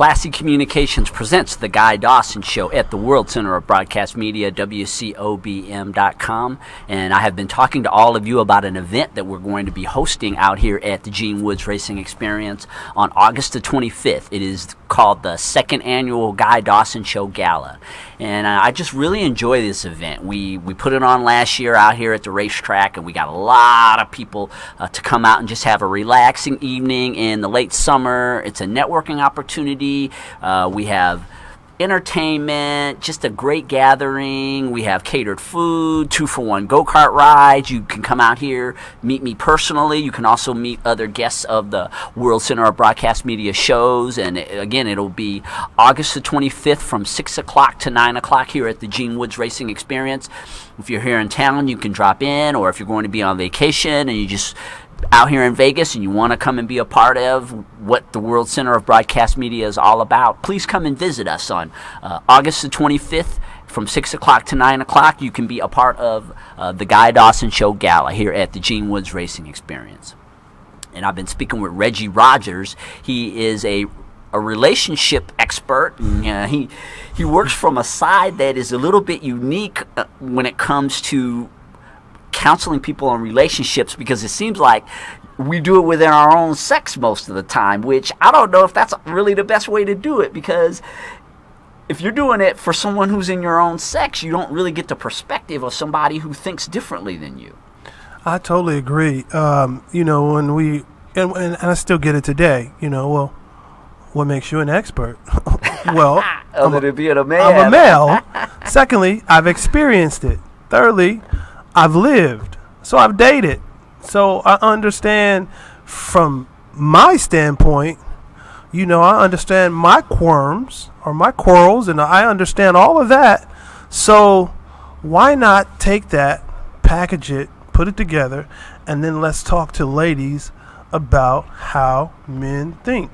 Classy Communications presents The Guy Dawson Show at the World Center of Broadcast Media, WCOBM.com. And I have been talking to all of you about an event that we're going to be hosting out here at the Gene Woods Racing Experience on August the 25th. It is called the second annual Guy Dawson Show Gala. And I just really enjoy this event. We put it on last year out here at the racetrack, and we got a lot of people to come out and just have a relaxing evening in the late summer. It's a networking opportunity. We have entertainment, just a great gathering. We have catered food, 2-for-1 go-kart rides. You can come out here, meet me personally. You can also meet other guests of the World Center of Broadcast Media shows. And again, it'll be August the 25th from 6 o'clock to 9 o'clock here at the Gene Woods Racing Experience. If you're here in town, you can drop in, or if you're going to be on vacation and you just out here in Vegas and you want to come and be a part of what the World Center of Broadcast Media is all about, please come and visit us on August the 25th from 6 o'clock to 9 o'clock. You can be a part of the Guy Dawson Show Gala here at the Gene Woods Racing Experience. And I've been speaking with Reggie Rogers. He is a relationship expert. And, he works from a side that is a little bit unique when it comes to counseling people on relationships, because it seems like we do it within our own sex most of the time, which I don't know if that's really the best way to do it, because if you're doing it for someone who's in your own sex, you don't really get the perspective of somebody who thinks differently than you. I totally agree. When we, and I still get it today, well, what makes you an expert? Well, other than being a man. I'm a male. Secondly, I've experienced it. Thirdly, I've lived, so I've dated, so I understand from my standpoint, I understand my quirms or my quarrels, and I understand all of that. So why not take that, package it, put it together, and then let's talk to ladies about how men think.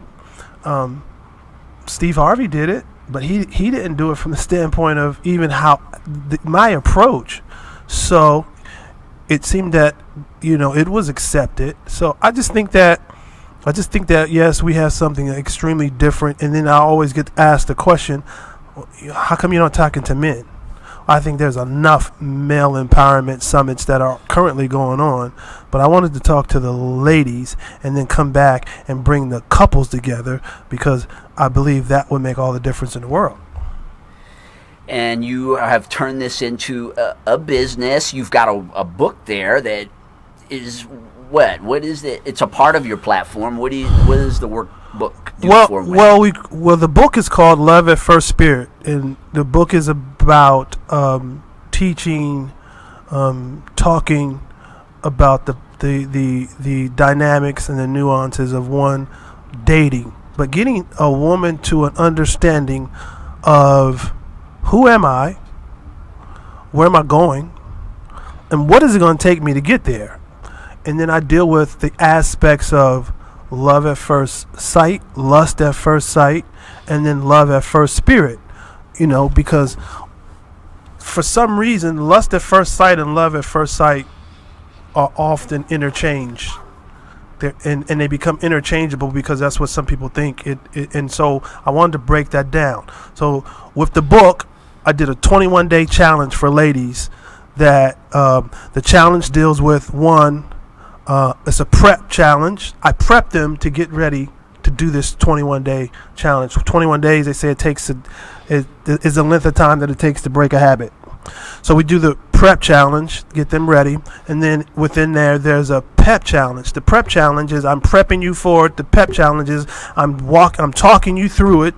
Steve Harvey did it, but he didn't do it from the standpoint of even how my approach. So it seemed that, it was accepted. So I just think that, yes, we have something extremely different. And then I always get asked the question, how come you're not talking to men? I think there's enough male empowerment summits that are currently going on. But I wanted to talk to the ladies and then come back and bring the couples together, because I believe that would make all the difference in the world. And you have turned this into a business. You've got a book there that is what? What is it? It's a part of your platform. What does the workbook do for women? Well, the book is called Love at First Spirit, and the book is about teaching, talking about the dynamics and the nuances of one dating, but getting a woman to an understanding of who am I, where am I going, and what is it going to take me to get there. And then I deal with the aspects of love at first sight, lust at first sight, and then love at first spirit. Because for some reason, lust at first sight and love at first sight are often interchanged. And they become interchangeable because that's what some people think. And so I wanted to break that down. So with the book, I did a 21-day challenge for ladies that the challenge deals with one. It's a prep challenge. I prep them to get ready to do this 21-day challenge. 21 days, they say it takes is the length of time that it takes to break a habit. So we do the prep challenge, get them ready, and then within there's a pep challenge. The prep challenge is I'm prepping you for it. The pep challenge is I'm talking you through it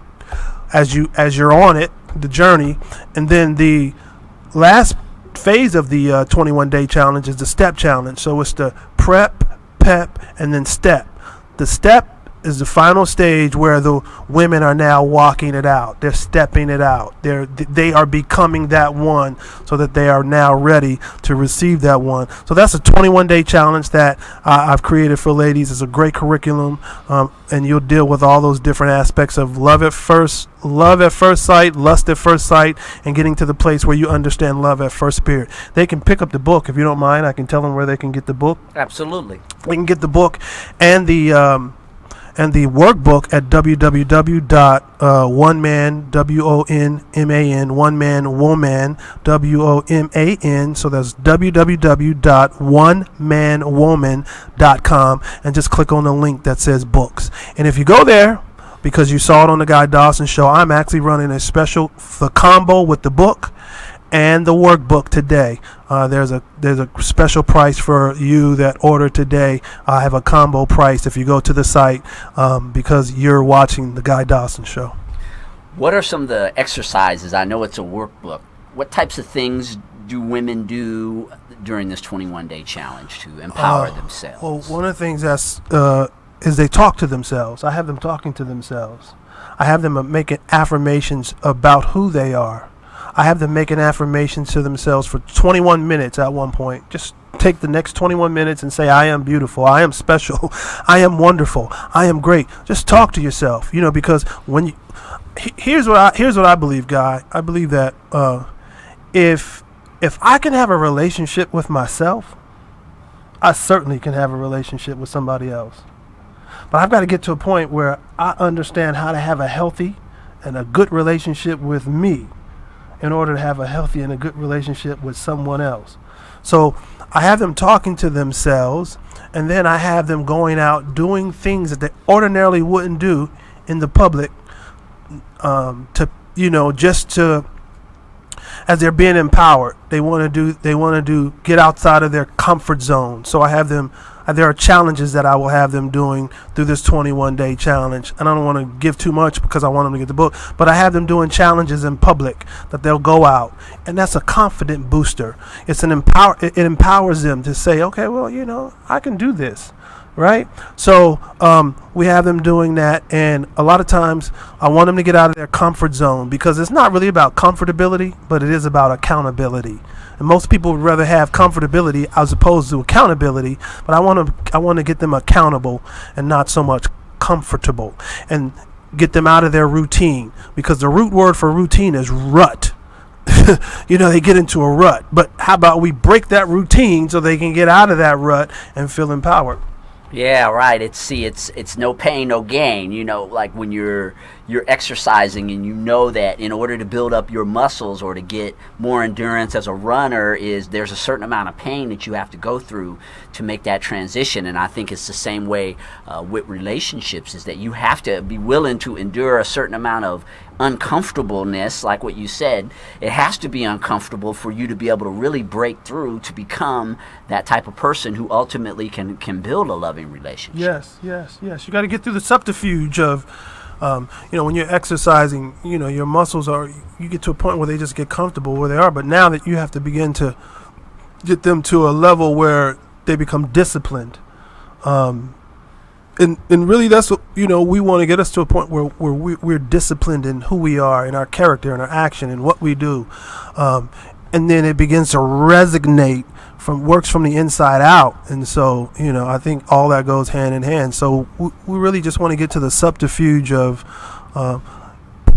as you're on it, the journey, and then the last phase of the 21-day challenge is the step challenge. So it's the prep, pep, and then step. The step is the final stage where the women are now walking it out. They're stepping it out. They are becoming that one, so that they are now ready to receive that one. So that's a 21-day challenge that I've created for ladies. It's a great curriculum, and you'll deal with all those different aspects of love at first sight, lust at first sight, and getting to the place where you understand love at first spirit. They can pick up the book if you don't mind. I can tell them where they can get the book. Absolutely. They can get the book and the and the workbook at www.oneman, W-O-N-M-A-N, one-man-woman, W-O-M-A-N. So that's www.onemanwoman.com, and just click on the link that says books. And if you go there, because you saw it on the Guy Dawson show, I'm actually running a special, the combo with the book and the workbook today. There's a special price for you that order today. I have a combo price if you go to the site, because you're watching the Guy Dawson show. What are some of the exercises? I know it's a workbook. What types of things do women do during this 21-day challenge to empower themselves? Well, one of the things is they talk to themselves. I have them talking to themselves. I have them making affirmations about who they are. I have them making affirmations to themselves for 21 minutes at one point. Just take the next 21 minutes and say, I am beautiful, I am special, I am wonderful, I am great. Just talk to yourself, because when you, here's what I believe, Guy. I believe that if I can have a relationship with myself, I certainly can have a relationship with somebody else. But I've got to get to a point where I understand how to have a healthy and a good relationship with me in order to have a healthy and a good relationship with someone else. So I have them talking to themselves, and then I have them going out doing things that they ordinarily wouldn't do in the public, as they're being empowered. They want to get outside of their comfort zone. So I have them, there are challenges that I will have them doing through this 21-day challenge. And I don't want to give too much because I want them to get the book, but I have them doing challenges in public that they'll go out. And that's a confident booster. It empowers them to say, okay, well, I can do this. Right? So we have them doing that, and a lot of times I want them to get out of their comfort zone, because it's not really about comfortability, but it is about accountability. And most people would rather have comfortability as opposed to accountability, but I want to get them accountable and not so much comfortable, and get them out of their routine, because the root word for routine is rut. They get into a rut, but how about we break that routine so they can get out of that rut and feel empowered? Yeah, right. It's no pain, no gain. Like when you're exercising, and that in order to build up your muscles or to get more endurance as a runner, there's a certain amount of pain that you have to go through to make that transition. And I think it's the same way with relationships, is that you have to be willing to endure a certain amount of uncomfortableness. Like what you said, it has to be uncomfortable for you to be able to really break through to become that type of person who ultimately can build a loving relationship. Yes. You got to get through the subterfuge of when you're exercising, your muscles you get to a point where they just get comfortable where they are. But now that you have to begin to get them to a level where they become disciplined. And really that's what, we want to get us to a point where we're disciplined in who we are, in our character, in our action, in what we do. And then it begins to resonate works from the inside out. And so, I think all that goes hand in hand. So we really just want to get to the subterfuge of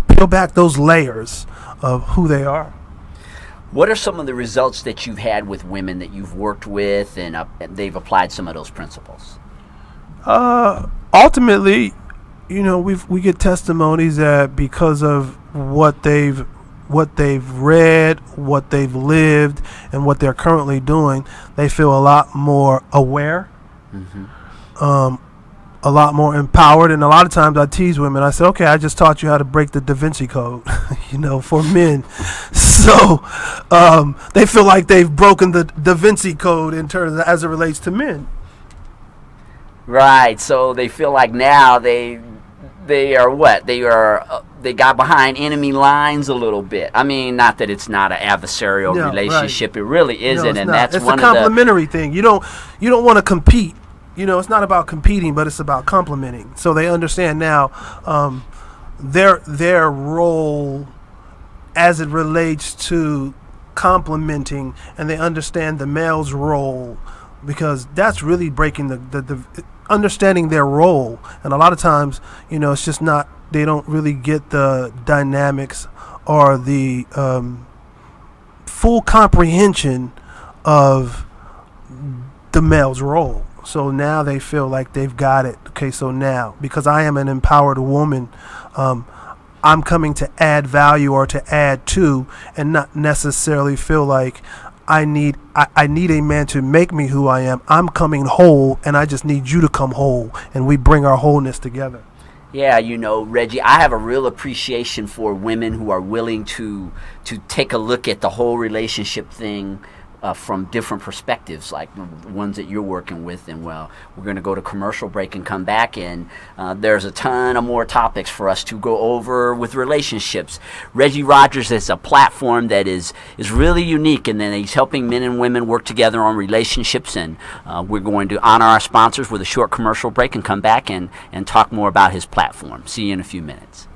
peel back those layers of who they are. What are some of the results that you've had with women that you've worked with and they've applied some of those principles? Ultimately, we get testimonies that because of what they've read, what they've lived, and what they're currently doing, they feel a lot more aware, a lot more empowered. And a lot of times I tease women. I say, okay, I just taught you how to break the Da Vinci Code, for men. So they feel like they've broken the Da Vinci Code in terms of, as it relates to men. Right. So they feel like now they are what? They got behind enemy lines a little bit. I mean, not that it's not an adversarial relationship. Right. It really isn't, and that's it's one a complementary thing. You don't want to compete. It's not about competing, but it's about complementing. So they understand now their role as it relates to complementing, and they understand the male's role, because that's really breaking the understanding their role. And a lot of times, it's just not, they don't really get the dynamics or the full comprehension of the male's role. So now they feel like they've got it. Okay, so now, because I am an empowered woman, I'm coming to add value or to add to, and not necessarily feel like I need a man to make me who I am. I'm coming whole, and I just need you to come whole, and we bring our wholeness together. Yeah, Reggie, I have a real appreciation for women who are willing to take a look at the whole relationship thing from different perspectives, like the ones that you're working with. And well, we're going to go to commercial break and come back, and there's a ton of more topics for us to go over with relationships. Reggie Rogers is a platform that is really unique, and then he's helping men and women work together on relationships. And we're going to honor our sponsors with a short commercial break and come back and talk more about his platform. See you in a few minutes.